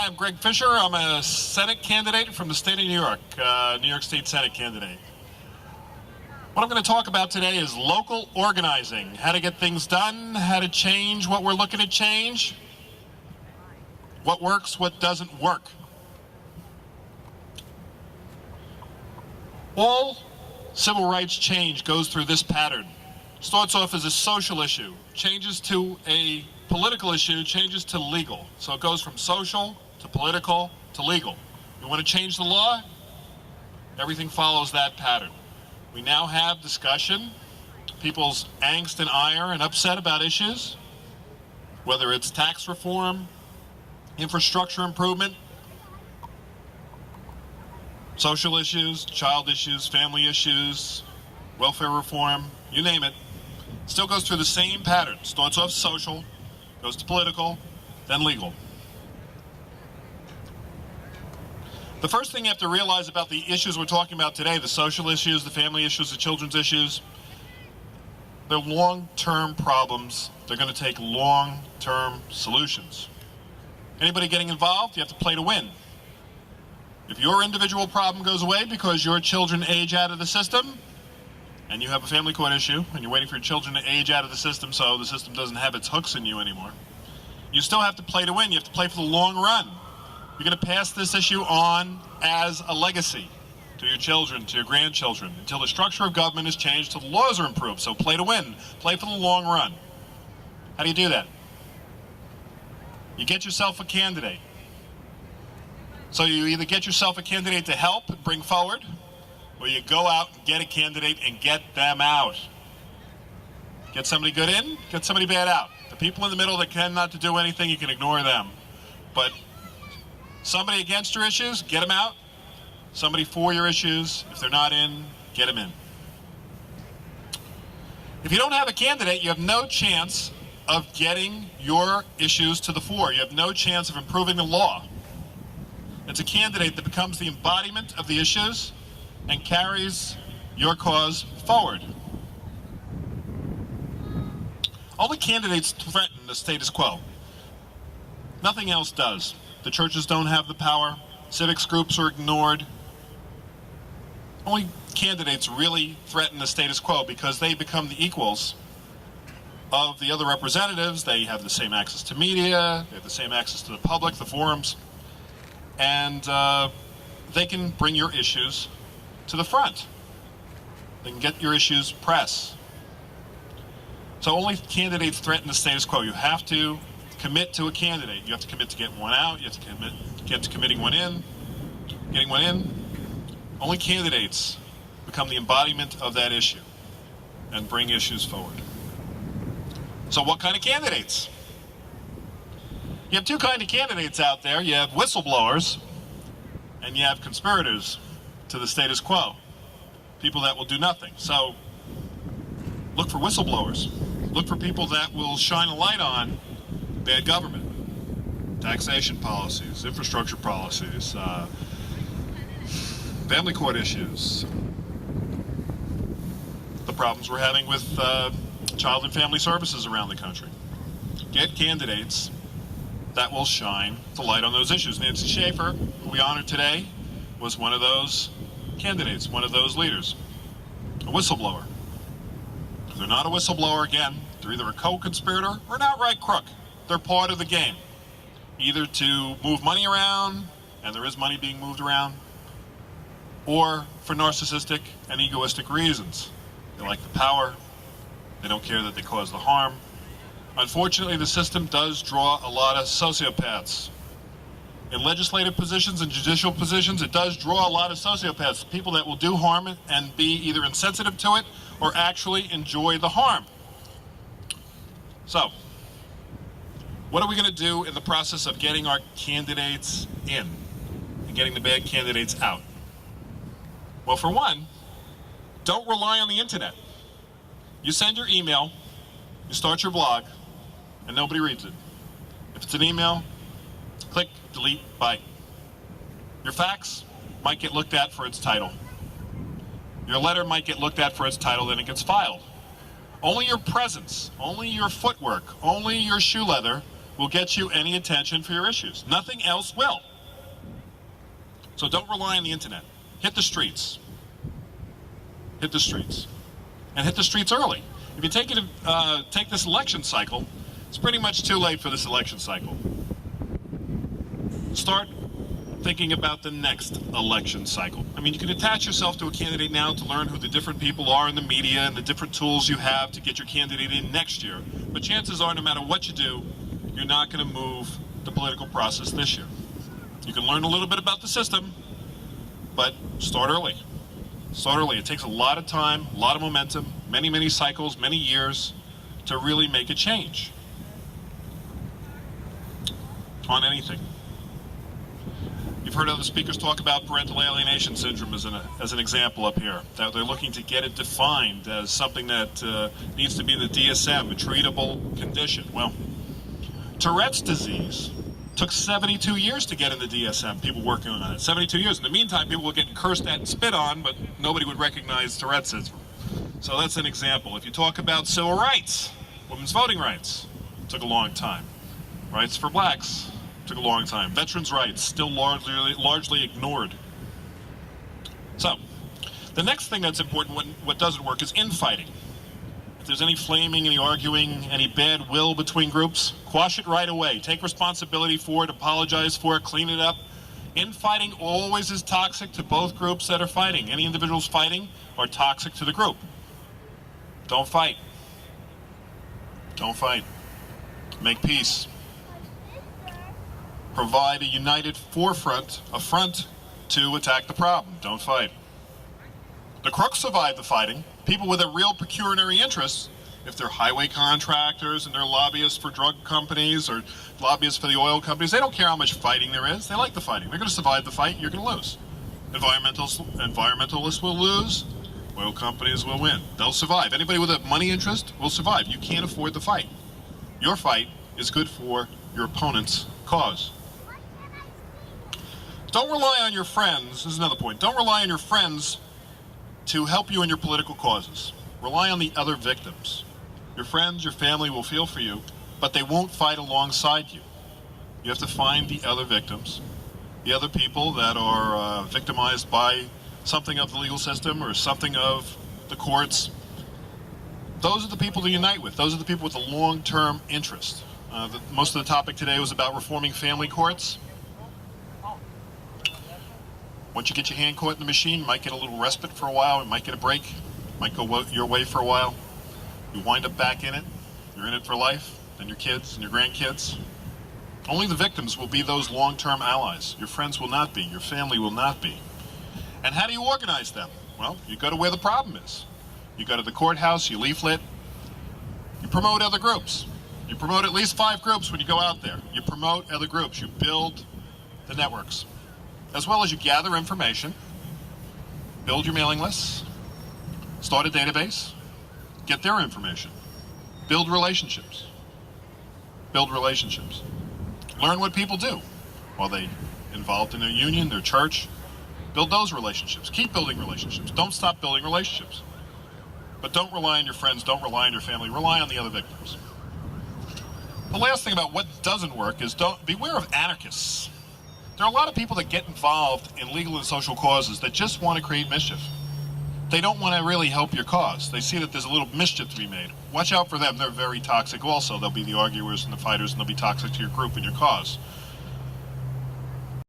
Hi, I'm Greg Fischer. I'm a Senate candidate from the state of New York State Senate candidate. What I'm going to talk about today is local organizing, how to get things done, how to change what we're looking to change, what works, what doesn't work. All civil rights change goes through this pattern. Starts off as a social issue, changes to a political issue, changes to legal. So it goes from social to political to legal. You want to change the law? Everything follows that pattern. We now have discussion, people's angst and ire and upset about issues, whether it's tax reform, infrastructure improvement, social issues, child issues, family issues, welfare reform, you name it. Still goes through the same pattern. Starts off social, goes to political, then legal. The first thing you have to realize about the issues we're talking about today, the social issues, the family issues, the children's issues, they're long-term problems. They're going to take long-term solutions. Anybody getting involved, you have to play to win. If your individual problem goes away because your children age out of the system, and you have a family court issue, and you're waiting for your children to age out of the system so the system doesn't have its hooks in you anymore, you still have to play to win. You have to play for the long run. You're going to pass this issue on as a legacy to your children, to your grandchildren, until the structure of government is changed, till the laws are improved. So play to win. Play for the long run. How do you do that? You get yourself a candidate. So you either get yourself a candidate to help and bring forward, or you go out and get a candidate and get them out. Get somebody good in, get somebody bad out. The people in the middle that tend not to do anything, you can ignore them. But somebody against your issues, get them out. Somebody for your issues, if they're not in, get them in. If you don't have a candidate, you have no chance of getting your issues to the fore. You have no chance of improving the law. It's a candidate that becomes the embodiment of the issues and carries your cause forward. Only candidates threaten the status quo. Nothing else does. The churches don't have the power. Civics groups are ignored. Only candidates really threaten the status quo because they become the equals of the other representatives. They have the same access to media, they have the same access to the public, the forums, and they can bring your issues to the front. They can get your issues press. So only candidates threaten the status quo. You have to commit to a candidate. You have to commit to getting one out. You have to get to committing one in, getting one in. Only candidates become the embodiment of that issue and bring issues forward. So what kind of candidates? You have two kinds of candidates out there. You have whistleblowers and you have conspirators to the status quo. People that will do nothing. So look for whistleblowers. Look for people that will shine a light on bad government, taxation policies, infrastructure policies, family court issues, the problems we're having with child and family services around the country. Get candidates that will shine the light on those issues. Nancy Schaefer, who we honor today, was one of those candidates, one of those leaders, a whistleblower. If they're not a whistleblower, again, they're either a co-conspirator or an outright crook. They're part of the game, either to move money around, and there is money being moved around, or for narcissistic and egoistic reasons. They like the power. They don't care that they cause the harm. Unfortunately, the system does draw a lot of sociopaths. In legislative positions and judicial positions, it does draw a lot of sociopaths, people that will do harm and be either insensitive to it or actually enjoy the harm. So, what are we going to do in the process of getting our candidates in and getting the bad candidates out? Well, for one, don't rely on the internet. You send your email, you start your blog, and nobody reads it. If it's an email, click, delete, bye. Your fax might get looked at for its title. Your letter might get looked at for its title, then it gets filed. Only your presence, only your footwork, only your shoe leather will get you any attention for your issues. Nothing else will. So don't rely on the internet. Hit the streets. Hit the streets. And hit the streets early. If you take this election cycle, it's pretty much too late for this election cycle. Start thinking about the next election cycle. I mean, you can attach yourself to a candidate now to learn who the different people are in the media and the different tools you have to get your candidate in next year. But chances are, no matter what you do, you're not going to move the political process this year. You can learn a little bit about the system, but start early. Start early. It takes a lot of time, a lot of momentum, many, many cycles, many years to really make a change on anything. You've heard other speakers talk about parental alienation syndrome as an example up here. That they're looking to get it defined as something that needs to be in the DSM, a treatable condition. Well, Tourette's disease took 72 years to get in the DSM, people working on it. 72 years. In the meantime, people were getting cursed at and spit on, but nobody would recognize Tourette's syndrome. So that's an example. If you talk about civil rights, women's voting rights, it took a long time. Rights for blacks, took a long time. Veterans' rights, still largely ignored. So, the next thing that's important, what doesn't work, is infighting. If there's any flaming, any arguing, any bad will between groups, quash it right away. Take responsibility for it, apologize for it, clean it up. Infighting always is toxic to both groups that are fighting. Any individuals fighting are toxic to the group. Don't fight. Don't fight. Make peace. Provide a united forefront, a front to attack the problem. Don't fight. The crooks survive the fighting. People with a real pecuniary interest, if they're highway contractors and they're lobbyists for drug companies or lobbyists for the oil companies, they don't care how much fighting there is. They like the fighting. They're going to survive the fight. You're going to lose. Environmentalists will lose. Oil companies will win. They'll survive. Anybody with a money interest will survive. You can't afford the fight. Your fight is good for your opponent's cause. Don't rely on your friends. This is another point. Don't rely on your friends to help you in your political causes. Rely on the other victims. Your friends, your family will feel for you, but they won't fight alongside you. You have to find the other victims, the other people that are victimized by something of the legal system or something of the courts. Those are the people to unite with. Those are the people with a long-term interest. Most of the topic today was about reforming family courts. Once you get your hand caught in the machine, you might get a little respite for a while, you might get a break, might go your way for a while. You wind up back in it, you're in it for life, and your kids and your grandkids. Only the victims will be those long-term allies. Your friends will not be, your family will not be. And how do you organize them? Well, you go to where the problem is. You go to the courthouse, you leaflet, you promote other groups. You promote at least 5 groups when you go out there. You promote other groups, you build the networks. As well as you gather information, build your mailing lists, start a database, get their information, build relationships. Build relationships. Learn what people do. Are they involved in their union, their church? Build those relationships. Keep building relationships. Don't stop building relationships. But don't rely on your friends, don't rely on your family, rely on the other victims. The last thing about what doesn't work is beware of anarchists. There are a lot of people that get involved in legal and social causes that just want to create mischief. They don't want to really help your cause. They see that there's a little mischief to be made. Watch out for them. They're very toxic also. They'll be the arguers and the fighters, and they'll be toxic to your group and your cause.